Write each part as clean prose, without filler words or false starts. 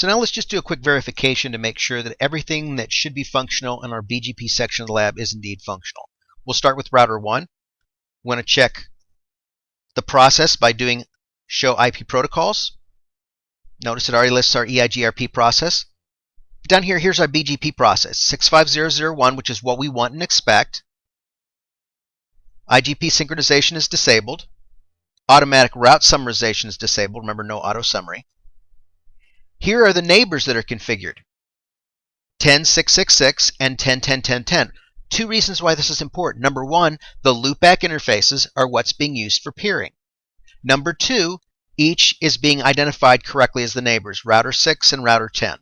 So now let's just do a quick verification to make sure that everything that should be functional in our BGP section of the lab is indeed functional. We'll start with router 1. We want to check the process by doing show IP protocols. Notice it already lists our EIGRP process. Down here, here's our BGP process, 65001, which is what we want and expect. IGP synchronization is disabled. Automatic route summarization is disabled. Remember, no auto summary. Here are the neighbors that are configured, 10.666 and 10.10.10.10. Two reasons why this is important. Number one, the loopback interfaces are what's being used for peering. Number two, each is being identified correctly as the neighbors, router 6 and router 10.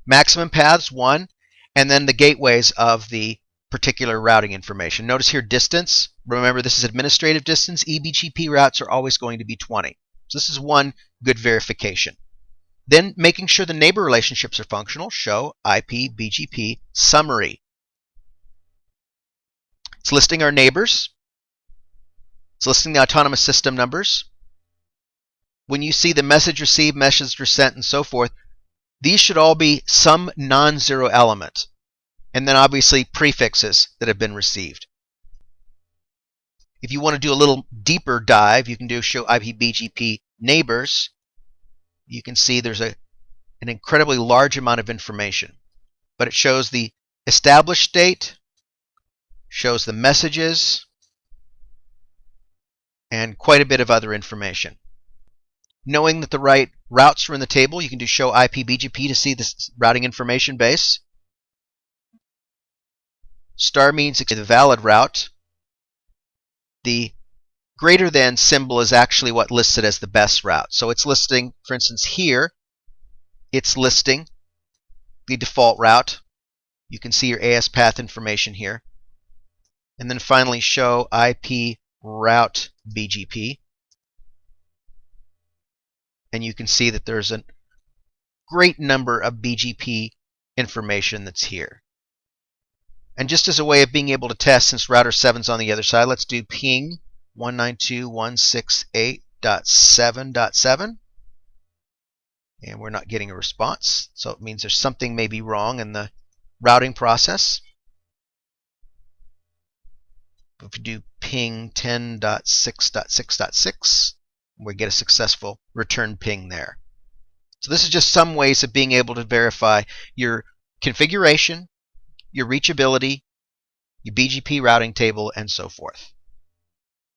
Maximum paths 1, and then the gateways of the particular routing information. Notice here distance. Remember, this is administrative distance. eBGP routes are always going to be 20. So this is one good verification. Then making sure the neighbor relationships are functional, show IP BGP summary. It's listing our neighbors. It's listing the autonomous system numbers. When you see the message received, message sent, and so forth, these should all be some non-zero element. And then obviously prefixes that have been received. If you want to do a little deeper dive, you can do show IP BGP neighbors. You can see there's an incredibly large amount of information. But it shows the established date, shows the messages, and quite a bit of other information. Knowing that the right routes are in the table, you can do show IP BGP to see this routing information base. Star means it's a valid route. The greater than symbol is actually what lists it as the best route. So it's listing, for instance, here, it's listing the default route. You can see your AS path information here. And then finally, show IP route BGP. And you can see that there's a great number of BGP information that's here. And just as a way of being able to test, since router 7's on the other side, let's do ping 192.168.7.7. And we're not getting a response. So it means there's something maybe wrong in the routing process. If we do ping 10.6.6.6, we get a successful return ping there. So this is just some ways of being able to verify your configuration, your reachability, your BGP routing table, and so forth.